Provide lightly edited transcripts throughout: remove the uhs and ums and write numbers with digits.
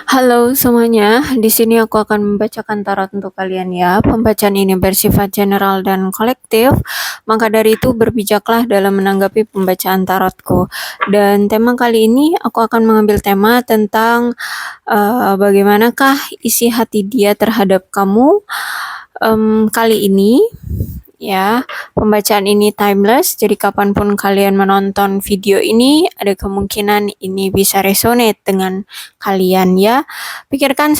Halo semuanya, di sini aku akan membacakan tarot untuk kalian ya. Pembacaan ini bersifat general dan kolektif, maka dari itu berbijaklah dalam menanggapi pembacaan tarotku. Dan tema kali ini aku akan mengambil tema tentang bagaimanakah isi hati dia terhadap kamu kali ini. Ya, pembacaan ini timeless, jadi kapanpun kalian menonton video ini, ada kemungkinan ini bisa resonate dengan kalian ya. Pikirkan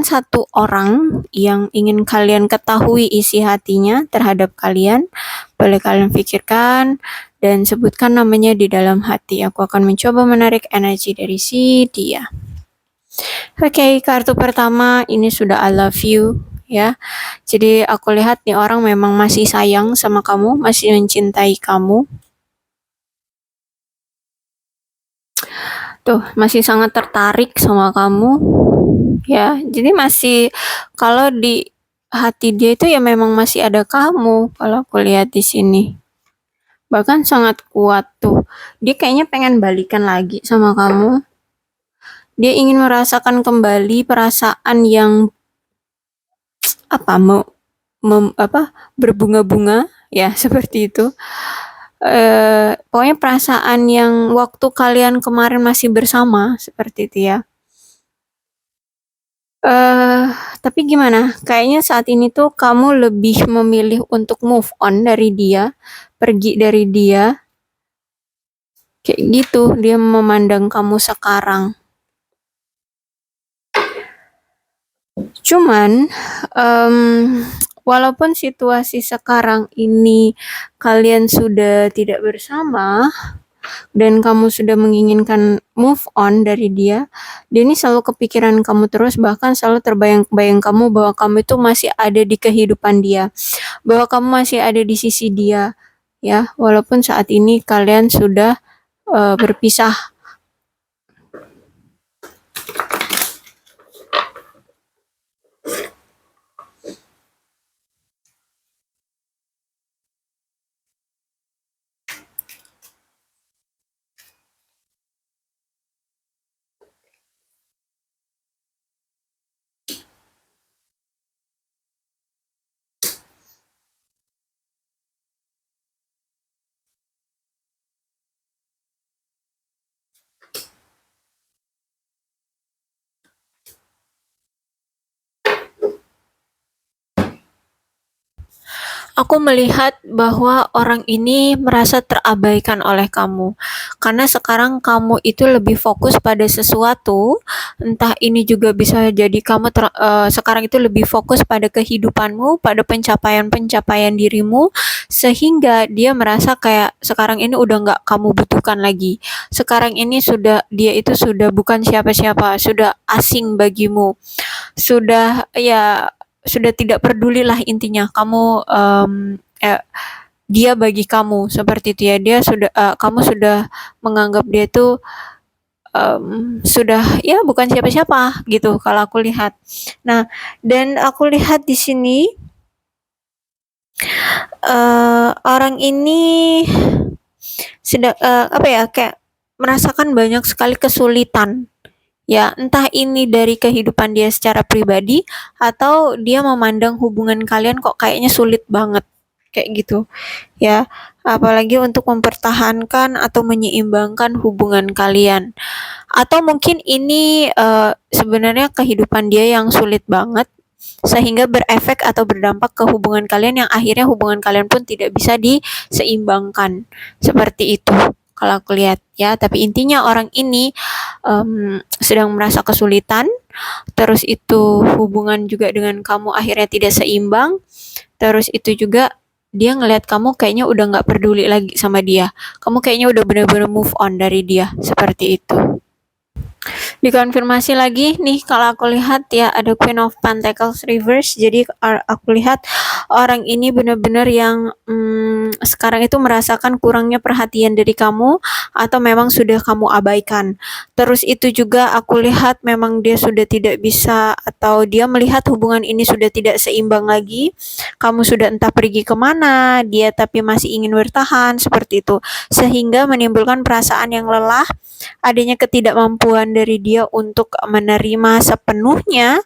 satu orang yang ingin kalian ketahui isi hatinya terhadap kalian. Boleh kalian pikirkan dan sebutkan namanya di dalam hati. Aku akan mencoba menarik energi dari si dia. Oke, kartu pertama ini sudah I love you ya. Jadi aku lihat nih orang memang masih sayang sama kamu, masih mencintai kamu. Tuh, masih sangat tertarik sama kamu. Ya, jadi masih kalau di hati dia itu ya memang masih ada kamu kalau aku lihat di sini. Bahkan sangat kuat tuh. Dia kayaknya pengen balikan lagi sama kamu. Dia ingin merasakan kembali perasaan yang berbunga-bunga ya seperti itu. Pokoknya perasaan yang waktu kalian kemarin masih bersama seperti itu ya. Tapi gimana? Kayaknya saat ini tuh kamu lebih memilih untuk move on dari dia, pergi dari dia. Kayak gitu dia memandang kamu sekarang. Cuman walaupun situasi sekarang ini kalian sudah tidak bersama dan kamu sudah menginginkan move on dari dia ini selalu kepikiran kamu terus, bahkan selalu terbayang-bayang kamu bahwa kamu itu masih ada di kehidupan dia, bahwa kamu masih ada di sisi dia ya, walaupun saat ini kalian sudah berpisah. Aku melihat bahwa orang ini merasa terabaikan oleh kamu. Karena sekarang kamu itu lebih fokus pada sesuatu, entah ini juga bisa jadi kamu sekarang itu lebih fokus pada kehidupanmu, pada pencapaian-pencapaian dirimu, sehingga dia merasa kayak sekarang ini udah nggak kamu butuhkan lagi. Sekarang ini dia itu sudah bukan siapa-siapa, sudah asing bagimu. Sudah tidak pedulilah intinya dia bagi kamu seperti itu ya. Kamu sudah menganggap dia itu sudah ya bukan siapa-siapa gitu kalau aku lihat. Nah, dan aku lihat di sini orang ini sedang kayak merasakan banyak sekali kesulitan. Ya, entah ini dari kehidupan dia secara pribadi atau dia memandang hubungan kalian kok kayaknya sulit banget. Kayak gitu. Ya, apalagi untuk mempertahankan atau menyeimbangkan hubungan kalian. Atau mungkin ini sebenarnya kehidupan dia yang sulit banget sehingga berefek atau berdampak ke hubungan kalian yang akhirnya hubungan kalian pun tidak bisa diseimbangkan. Seperti itu kalau aku lihat ya, tapi intinya orang ini sedang merasa kesulitan, terus itu hubungan juga dengan kamu akhirnya tidak seimbang, terus itu juga dia ngelihat kamu kayaknya udah nggak peduli lagi sama dia, kamu kayaknya udah benar-benar move on dari dia, seperti itu. Dikonfirmasi lagi nih kalau aku lihat ya ada Queen of Pentacles reverse, jadi aku lihat orang ini benar-benar yang sekarang itu merasakan kurangnya perhatian dari kamu atau memang sudah kamu abaikan. Terus itu juga aku lihat memang dia sudah tidak bisa atau dia melihat hubungan ini sudah tidak seimbang lagi. Kamu sudah entah pergi kemana, dia tapi masih ingin bertahan seperti itu. Sehingga menimbulkan perasaan yang lelah, adanya ketidakmampuan dari dia untuk menerima sepenuhnya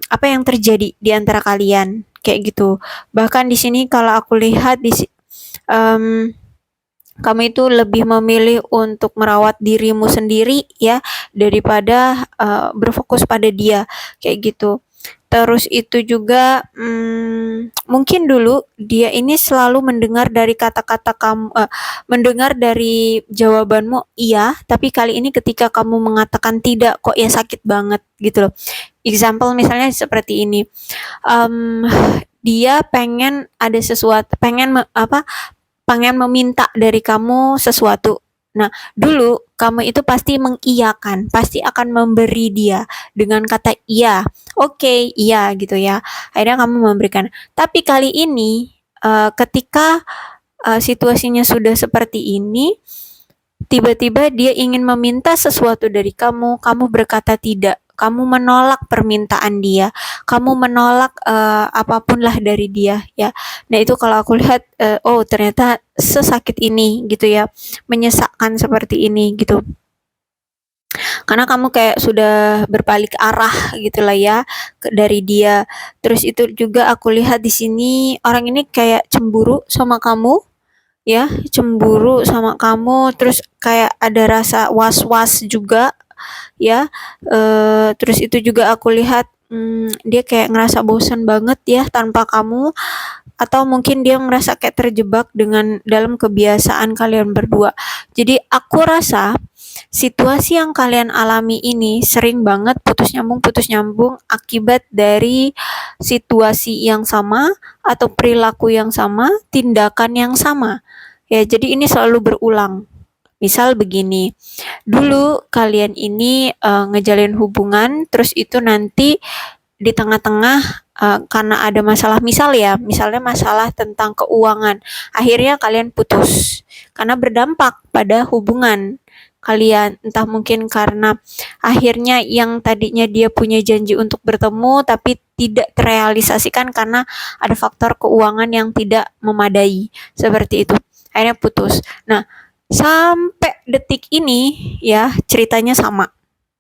apa yang terjadi di antara kalian kayak gitu. Bahkan di sini kalau aku lihat kamu itu lebih memilih untuk merawat dirimu sendiri ya daripada berfokus pada dia kayak gitu. Terus itu juga mungkin dulu dia ini selalu mendengar dari kata-kata kamu, mendengar dari jawabanmu iya, tapi kali ini ketika kamu mengatakan tidak kok ya sakit banget gitu loh. Example misalnya seperti ini, dia pengen ada sesuatu, pengen meminta dari kamu sesuatu. Nah, dulu kamu itu pasti mengiyakan, pasti akan memberi dia dengan kata iya, oke, iya gitu ya. Akhirnya kamu memberikan. Tapi kali ini ketika situasinya sudah seperti ini, tiba-tiba dia ingin meminta sesuatu dari kamu, kamu berkata tidak. Kamu menolak permintaan dia, kamu menolak apapun lah dari dia ya. Nah itu kalau aku lihat, oh ternyata sesakit ini gitu ya, menyesakkan seperti ini gitu. Karena kamu kayak sudah berbalik arah gitulah ya dari dia. Terus itu juga aku lihat di sini orang ini kayak cemburu sama kamu ya, cemburu sama kamu, terus kayak ada rasa was-was juga ya. Terus itu juga aku lihat dia kayak ngerasa bosan banget ya tanpa kamu, atau mungkin dia merasa kayak terjebak dengan dalam kebiasaan kalian berdua. Jadi aku rasa situasi yang kalian alami ini sering banget putus nyambung akibat dari situasi yang sama atau perilaku yang sama, tindakan yang sama. Ya, jadi ini selalu berulang. Misal begini, dulu kalian ini ngejalin hubungan, terus itu nanti di tengah-tengah karena ada masalah, misalnya masalah tentang keuangan, akhirnya kalian putus karena berdampak pada hubungan kalian, entah mungkin karena akhirnya yang tadinya dia punya janji untuk bertemu tapi tidak terrealisasikan karena ada faktor keuangan yang tidak memadai, seperti itu, akhirnya putus. Nah, sampai detik ini ya ceritanya sama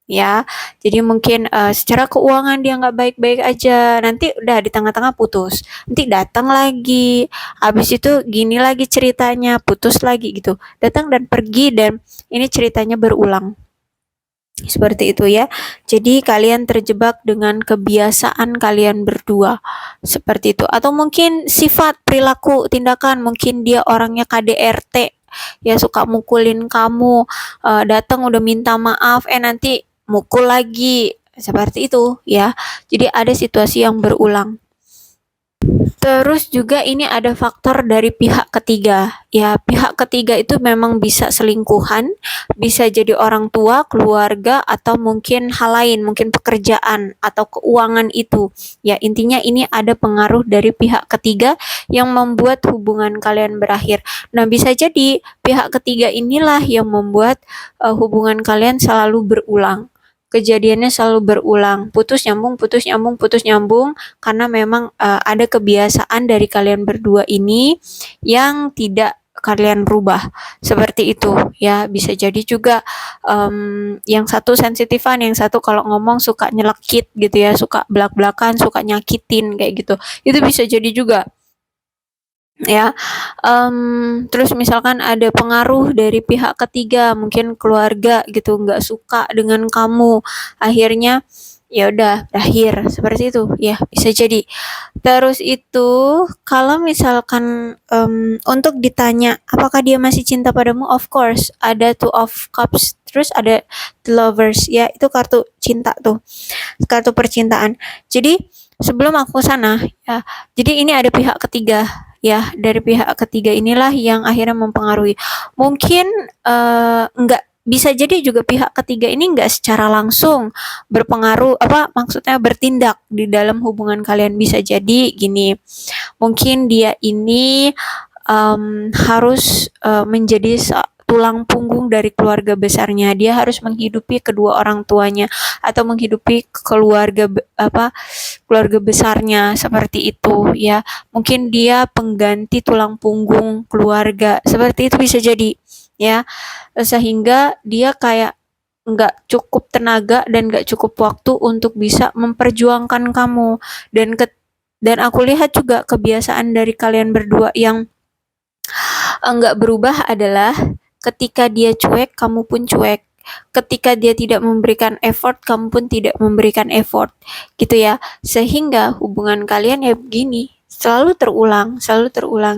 ya. Jadi mungkin secara keuangan dia nggak baik-baik aja, nanti udah di tengah-tengah putus, nanti datang lagi, habis itu gini lagi ceritanya, putus lagi gitu, datang dan pergi, dan ini ceritanya berulang seperti itu ya. Jadi kalian terjebak dengan kebiasaan kalian berdua seperti itu, atau mungkin sifat, perilaku, tindakan, mungkin dia orangnya KDRT ya, suka mukulin kamu, datang udah minta maaf nanti mukul lagi, seperti itu ya. Jadi ada situasi yang berulang. Terus juga ini ada faktor dari pihak ketiga. Ya, pihak ketiga itu memang bisa selingkuhan, bisa jadi orang tua, keluarga, atau mungkin hal lain, mungkin pekerjaan atau keuangan itu. Ya, intinya ini ada pengaruh dari pihak ketiga yang membuat hubungan kalian berakhir. Nah, bisa jadi pihak ketiga inilah yang membuat hubungan kalian selalu berulang. Kejadiannya selalu berulang, putus nyambung, karena memang ada kebiasaan dari kalian berdua ini yang tidak kalian rubah, seperti itu ya. Bisa jadi juga yang satu sensitifan, yang satu kalau ngomong suka nyelekit gitu ya, suka belak-belakan, suka nyakitin kayak gitu, itu bisa jadi juga ya. Terus misalkan ada pengaruh dari pihak ketiga, mungkin keluarga gitu, nggak suka dengan kamu, akhirnya ya udah berakhir seperti itu ya, bisa jadi. Terus itu kalau misalkan untuk ditanya apakah dia masih cinta padamu, of course ada two of cups, terus ada the lovers ya, itu kartu cinta tuh, kartu percintaan. Jadi sebelum aku sana ya, jadi ini ada pihak ketiga ya, dari pihak ketiga inilah yang akhirnya mempengaruhi. Mungkin enggak bisa jadi juga pihak ketiga ini nggak secara langsung berpengaruh, maksudnya bertindak di dalam hubungan kalian. Bisa jadi gini, mungkin dia ini harus menjadi tulang punggung dari keluarga besarnya. Dia harus menghidupi kedua orang tuanya atau menghidupi keluarga besarnya, seperti itu ya. Mungkin dia pengganti tulang punggung keluarga, seperti itu bisa jadi ya. Sehingga dia kayak nggak cukup tenaga dan nggak cukup waktu untuk bisa memperjuangkan kamu. Dan aku lihat juga kebiasaan dari kalian berdua yang nggak berubah adalah ketika dia cuek, kamu pun cuek. Ketika dia tidak memberikan effort, kamu pun tidak memberikan effort, gitu ya. Sehingga hubungan kalian ya begini, selalu terulang.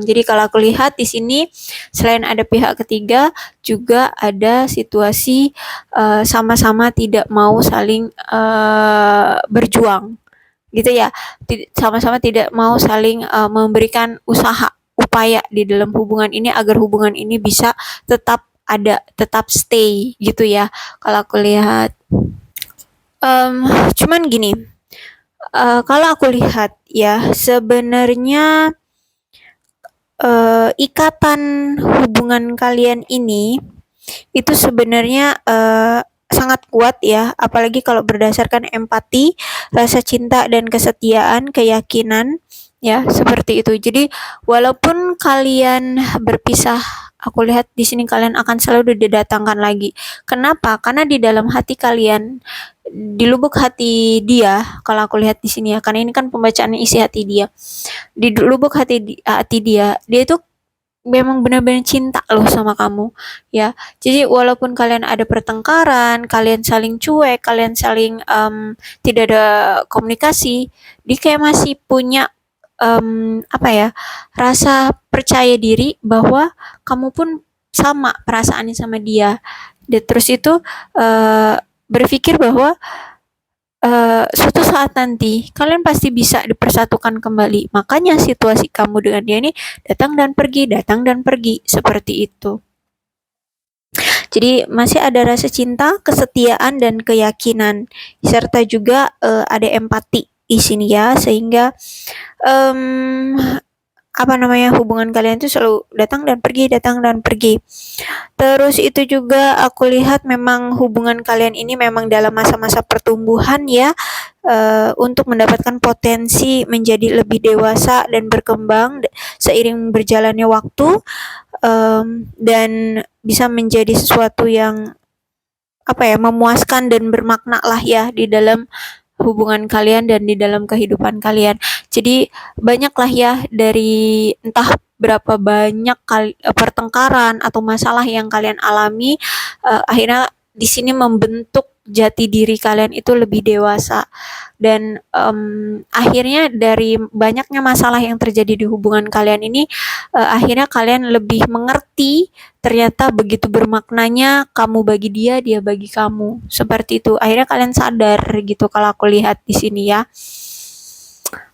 Jadi kalau aku lihat di sini, selain ada pihak ketiga, juga ada situasi sama-sama tidak mau saling berjuang, gitu ya. Sama-sama tidak mau saling memberikan upaya di dalam hubungan ini agar hubungan ini bisa tetap ada, tetap stay, gitu ya. Kalau aku lihat, cuman gini, kalau aku lihat ya, sebenarnya ikatan hubungan kalian ini itu sebenarnya sangat kuat ya, apalagi kalau berdasarkan empati, rasa cinta dan kesetiaan, keyakinan ya, seperti itu. Jadi walaupun kalian berpisah, aku lihat di sini kalian akan selalu didatangkan lagi. Kenapa? Karena di dalam hati kalian, di lubuk hati dia, kalau aku lihat di sini ya, karena ini kan pembacaannya isi hati dia. Di lubuk hati dia itu memang benar-benar cinta loh sama kamu ya. Jadi walaupun kalian ada pertengkaran, kalian saling cuek, kalian saling tidak ada komunikasi, dia kayak masih punya rasa percaya diri bahwa kamu pun sama perasaannya sama dia. Dan terus itu berpikir bahwa suatu saat nanti kalian pasti bisa dipersatukan kembali. Makanya situasi kamu dengan dia ini datang dan pergi, seperti itu. Jadi masih ada rasa cinta, kesetiaan dan keyakinan, serta juga ada empati di sini ya, sehingga hubungan kalian itu selalu datang dan pergi. Terus itu juga aku lihat memang hubungan kalian ini memang dalam masa-masa pertumbuhan ya, untuk mendapatkan potensi menjadi lebih dewasa dan berkembang seiring berjalannya waktu, dan bisa menjadi sesuatu yang memuaskan dan bermakna lah ya di dalam hubungan kalian dan di dalam kehidupan kalian. Jadi banyaklah ya, dari entah berapa banyak pertengkaran atau masalah yang kalian alami, akhirnya di sini membentuk jati diri kalian itu lebih dewasa. Dan akhirnya dari banyaknya masalah yang terjadi di hubungan kalian ini, akhirnya kalian lebih mengerti ternyata begitu bermaknanya kamu bagi dia, dia bagi kamu, seperti itu. Akhirnya kalian sadar gitu kalau aku lihat di sini ya.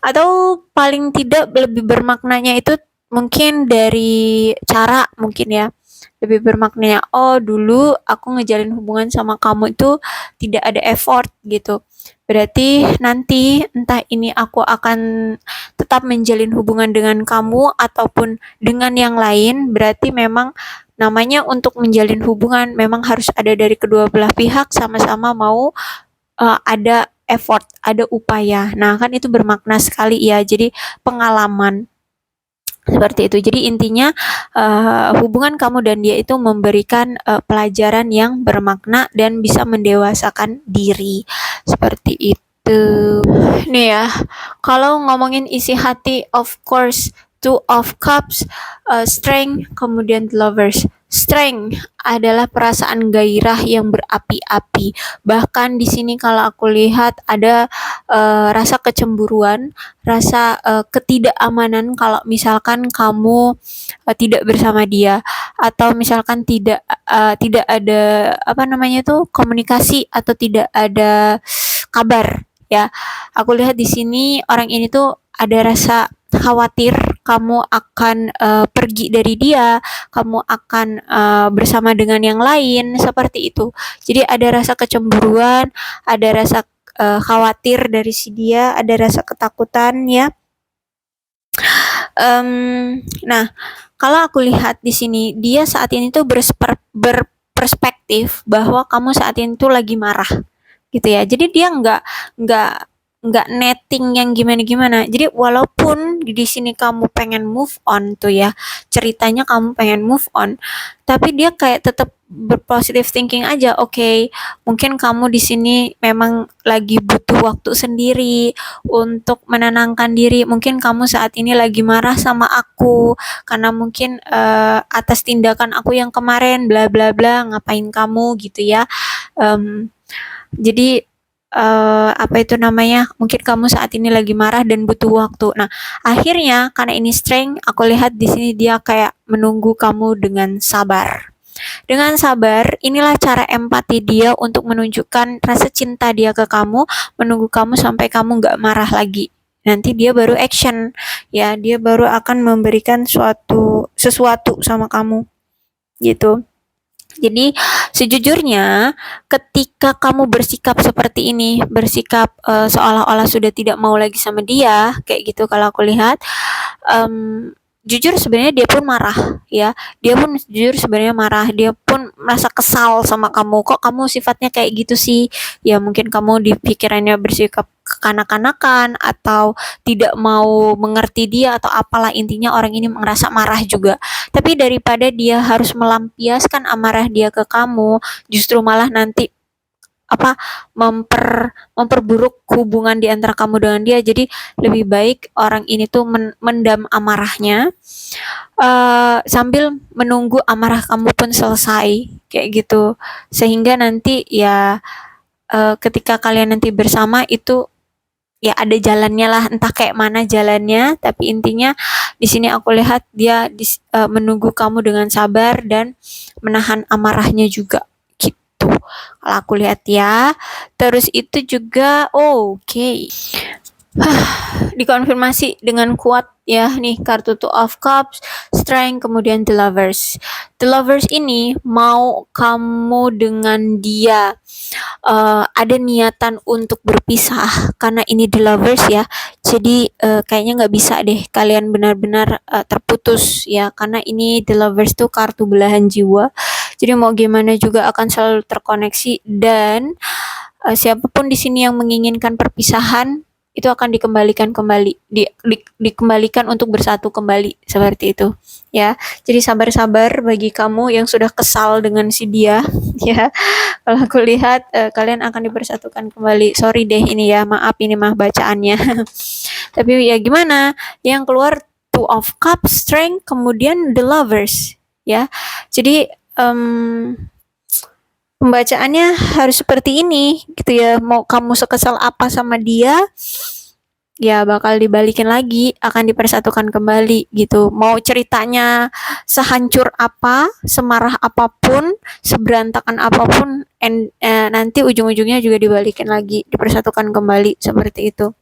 Atau paling tidak lebih bermaknanya itu mungkin dari cara, mungkin ya, lebih bermaknanya, oh dulu aku ngejalin hubungan sama kamu itu tidak ada effort gitu. Berarti nanti entah ini aku akan tetap menjalin hubungan dengan kamu ataupun dengan yang lain, berarti memang namanya untuk menjalin hubungan memang harus ada dari kedua belah pihak sama-sama mau ada effort, ada upaya. Nah, kan itu bermakna sekali ya. Jadi pengalaman seperti itu. Jadi intinya hubungan kamu dan dia itu memberikan pelajaran yang bermakna dan bisa mendewasakan diri. Seperti itu. Nih ya, kalau ngomongin isi hati, of course Two of Cups, Strength, kemudian Lovers. Strength adalah perasaan gairah yang berapi-api. Bahkan di sini kalau aku lihat ada rasa kecemburuan, rasa ketidakamanan kalau misalkan kamu tidak bersama dia, atau misalkan tidak ada komunikasi atau tidak ada kabar ya. Aku lihat di sini orang ini tuh ada rasa khawatir kamu akan pergi dari dia, kamu akan bersama dengan yang lain, seperti itu. Jadi ada rasa kecemburuan, ada rasa khawatir dari si dia, ada rasa ketakutan ya. Nah, kalau aku lihat di sini, dia saat ini tuh berperspektif bahwa kamu saat ini tuh lagi marah, gitu ya. Jadi dia nggak nggak netting yang gimana-gimana. Jadi walaupun di sini kamu pengen move on tuh ya, ceritanya kamu pengen move on, tapi dia kayak tetap berpositive thinking aja. Oke, mungkin kamu di sini memang lagi butuh waktu sendiri untuk menenangkan diri. Mungkin kamu saat ini lagi marah sama aku karena mungkin atas tindakan aku yang kemarin bla bla bla, ngapain kamu gitu ya. Jadi apa itu namanya, mungkin kamu saat ini lagi marah dan butuh waktu. Nah, akhirnya karena ini strength, aku lihat di sini dia kayak menunggu kamu dengan sabar. Dengan sabar, inilah cara empati dia untuk menunjukkan rasa cinta dia ke kamu, menunggu kamu sampai kamu nggak marah lagi. Nanti dia baru action, ya, dia baru akan memberikan sesuatu sama kamu, gitu. Jadi sejujurnya ketika kamu bersikap seperti ini, bersikap seolah-olah sudah tidak mau lagi sama dia, kayak gitu kalau aku lihat, jujur sebenarnya dia pun marah ya. Dia pun jujur sebenarnya marah, dia pun merasa kesal sama kamu. Kok kamu sifatnya kayak gitu sih? Ya mungkin kamu di pikirannya bersikap kekanak-kanakan atau tidak mau mengerti dia atau apalah, intinya orang ini merasa marah juga. Tapi daripada dia harus melampiaskan amarah dia ke kamu, justru malah nanti memperburuk hubungan di antara kamu dengan dia. Jadi lebih baik orang ini tuh mendam amarahnya sambil menunggu amarah kamu pun selesai, kayak gitu. Sehingga nanti ya ketika kalian nanti bersama itu ya ada jalannya lah, entah kayak mana jalannya, tapi intinya di sini aku lihat dia menunggu kamu dengan sabar dan menahan amarahnya juga, gitu kalau aku lihat ya. Terus itu juga oke. Dikonfirmasi dengan kuat ya nih kartu Two of Cups, Strength, kemudian The Lovers. The Lovers ini mau kamu dengan dia ada niatan untuk berpisah karena ini The Lovers ya. Jadi kayaknya nggak bisa deh kalian benar-benar terputus ya, karena ini The Lovers tuh kartu belahan jiwa. Jadi mau gimana juga akan selalu terkoneksi, dan siapapun di sini yang menginginkan perpisahan itu akan dikembalikan kembali, dikembalikan untuk bersatu kembali, seperti itu ya. Jadi sabar-sabar bagi kamu yang sudah kesal dengan si dia ya. Kalau aku lihat kalian akan dipersatukan kembali. Sorry deh ini ya, maaf ini mah bacaannya. Tapi ya gimana, yang keluar Two of Cups, Strength, kemudian The Lovers ya. Jadi pembacaannya harus seperti ini gitu ya. Mau kamu sekesal apa sama dia, ya bakal dibalikin lagi, akan dipersatukan kembali gitu. Mau ceritanya sehancur apa, semarah apapun, seberantakan apapun, nanti ujung-ujungnya juga dibalikin lagi, dipersatukan kembali, seperti itu.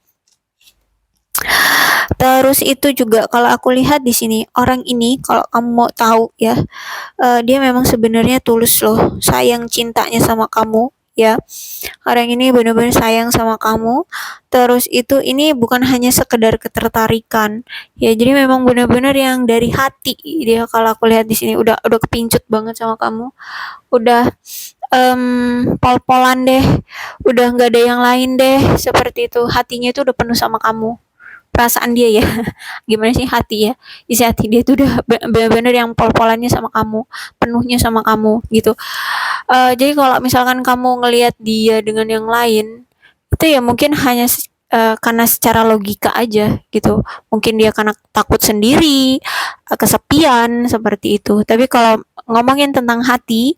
Terus itu juga kalau aku lihat di sini, orang ini kalau kamu mau tahu ya, dia memang sebenarnya tulus loh, sayang cintanya sama kamu ya. Orang ini benar-benar sayang sama kamu. Terus itu ini bukan hanya sekedar ketertarikan ya, jadi memang benar-benar yang dari hati dia. Kalau aku lihat di sini udah kepincut banget sama kamu, udah pol-polan deh, udah nggak ada yang lain deh, seperti itu. Hatinya itu udah penuh sama kamu, perasaan dia ya. Gimana sih hati ya, isi hati dia tuh udah benar-benar yang pol-polannya sama kamu, penuhnya sama kamu gitu. Jadi kalau misalkan kamu ngelihat dia dengan yang lain, itu ya mungkin hanya karena secara logika aja gitu. Mungkin dia karena takut sendiri, kesepian, seperti itu. Tapi kalau ngomongin tentang hati,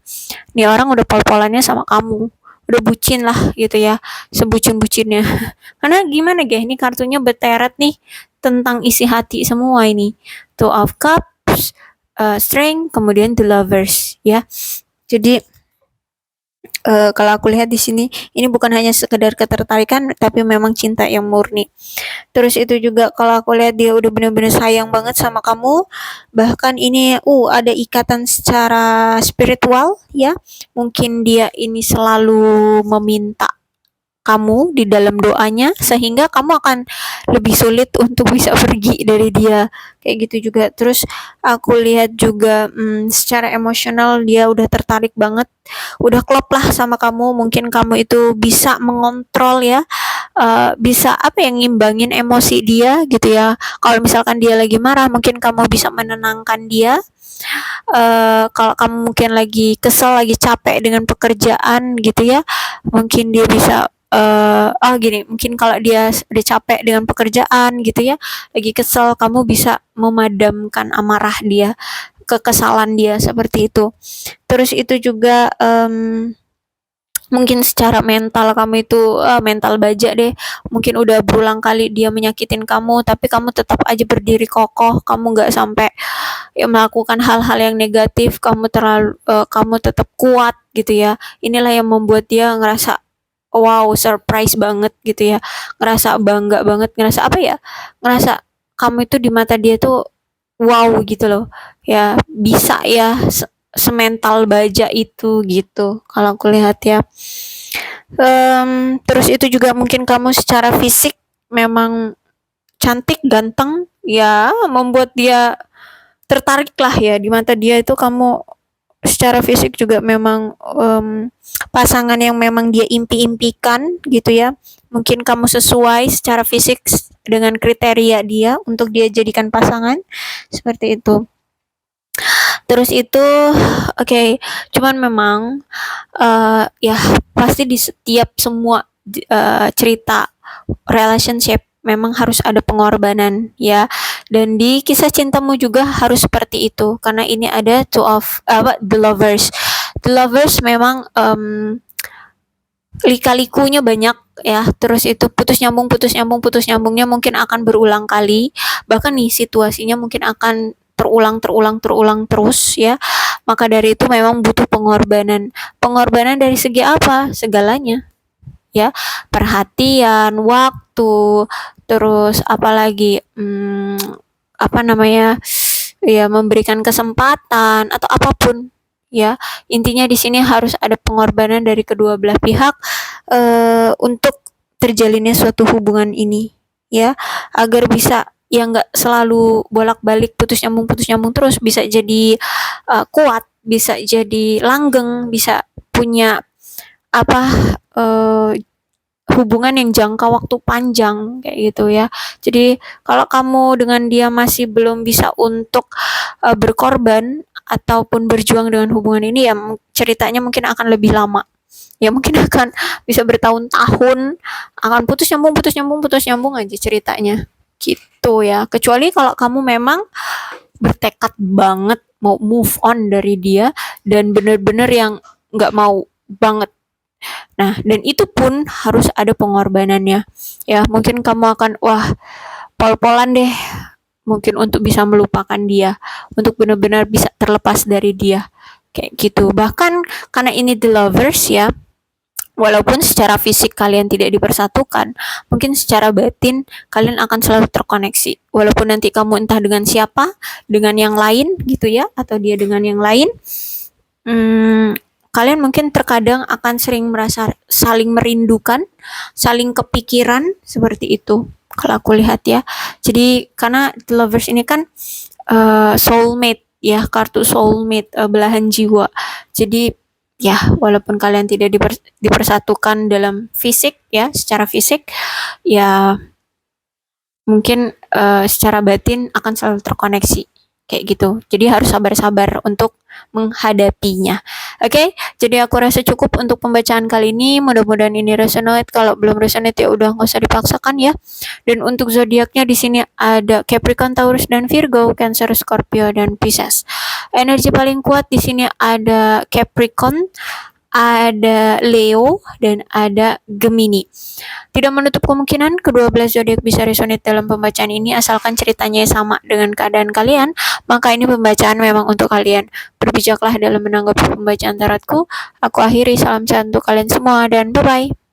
nih orang udah pol-polannya sama kamu, udah bucin lah gitu ya, sebucin-bucinnya. Karena gimana gak, ini kartunya berteret nih tentang isi hati semua ini. Two of Cups, Strength, kemudian The Lovers ya. Jadi Kalau aku lihat di sini, ini bukan hanya sekedar ketertarikan, tapi memang cinta yang murni. Terus itu juga kalau aku lihat dia udah bener-bener sayang banget sama kamu, bahkan ini, ada ikatan secara spiritual ya. Mungkin dia ini selalu meminta kamu di dalam doanya sehingga kamu akan lebih sulit untuk bisa pergi dari dia, kayak gitu juga. Terus aku lihat juga secara emosional dia udah tertarik banget, udah klop lah sama kamu. Mungkin kamu itu bisa mengontrol ya, bisa apa yang ngimbangin emosi dia gitu ya. Kalau misalkan dia lagi marah, mungkin kamu bisa menenangkan dia. Kalau kamu mungkin lagi kesel, lagi capek dengan pekerjaan gitu ya, mungkin dia bisa gini, mungkin kalau dia udah capek dengan pekerjaan gitu ya, lagi kesel, kamu bisa memadamkan amarah dia, kekesalan dia, seperti itu. Terus itu juga mungkin secara mental kamu itu mental baja deh, mungkin udah berulang kali dia menyakitin kamu, tapi kamu tetap aja berdiri kokoh, kamu nggak sampai ya melakukan hal-hal yang negatif, kamu tetap kuat gitu ya. Inilah yang membuat dia ngerasa wow, surprise banget gitu ya, ngerasa bangga banget, ngerasa apa ya, ngerasa kamu itu di mata dia tuh wow gitu loh ya, bisa ya semental baja itu gitu kalau aku lihat ya. Terus itu juga mungkin kamu secara fisik memang cantik, ganteng, ya membuat dia tertarik lah ya di mata dia. Itu kamu secara fisik juga memang pasangan yang memang dia impi-impikan gitu ya. Mungkin kamu sesuai secara fisik dengan kriteria dia untuk dia jadikan pasangan, seperti itu. Terus itu oke, cuman memang ya pasti di setiap semua cerita relationship memang harus ada pengorbanan ya, dan di kisah cintamu juga harus seperti itu karena ini ada the lovers. The lovers memang lika-likunya banyak ya, terus itu putus nyambung, putus nyambung, putus nyambungnya mungkin akan berulang kali, bahkan nih situasinya mungkin akan terulang terus ya. Maka dari itu memang butuh pengorbanan. Pengorbanan dari segi apa? Segalanya ya, perhatian, waktu, terus apalagi apa namanya, ya memberikan kesempatan atau apapun ya. Intinya di sini harus ada pengorbanan dari kedua belah pihak untuk terjalinnya suatu hubungan ini ya, agar bisa ya nggak selalu bolak-balik putus nyambung terus, bisa jadi kuat, bisa jadi langgeng, bisa punya apa uh, hubungan yang jangka waktu panjang kayak gitu ya. Jadi kalau kamu dengan dia masih belum bisa untuk berkorban ataupun berjuang dengan hubungan ini ya, ceritanya mungkin akan lebih lama. Ya mungkin akan bisa bertahun-tahun, akan putus nyambung aja ceritanya. Gitu ya. Kecuali kalau kamu memang bertekad banget mau move on dari dia dan bener-bener yang nggak mau banget. Nah, dan itu pun harus ada pengorbanannya. Ya, mungkin kamu akan, wah, pol-polan deh. Mungkin untuk bisa melupakan dia, untuk benar-benar bisa terlepas dari dia. Kayak gitu. Bahkan karena ini the lovers ya, walaupun secara fisik kalian tidak dipersatukan, mungkin secara batin kalian akan selalu terkoneksi. Walaupun nanti kamu entah dengan siapa, dengan yang lain gitu ya, atau dia dengan yang lain, kalian mungkin terkadang akan sering merasa saling merindukan, saling kepikiran, seperti itu kalau aku lihat ya. Jadi karena the lovers ini kan soulmate ya, kartu soulmate, belahan jiwa. Jadi ya walaupun kalian tidak dipersatukan dalam fisik ya, secara fisik ya, mungkin secara batin akan selalu terkoneksi kayak gitu. Jadi harus sabar-sabar untuk menghadapinya. Oke, jadi aku rasa cukup untuk pembacaan kali ini. Mudah-mudahan ini resonate. Kalau belum resonate ya udah nggak usah dipaksakan ya. Dan untuk zodiaknya di sini ada Capricorn, Taurus dan Virgo, Cancer, Scorpio dan Pisces. Energi paling kuat di sini ada Capricorn, ada Leo, dan ada Gemini. Tidak menutup kemungkinan kedua belas zodiak bisa resonate dalam pembacaan ini asalkan ceritanya sama dengan keadaan kalian, maka ini pembacaan memang untuk kalian. Berbijaklah dalam menanggapi pembacaan tarotku. Aku akhiri, salam sehat untuk kalian semua dan bye-bye.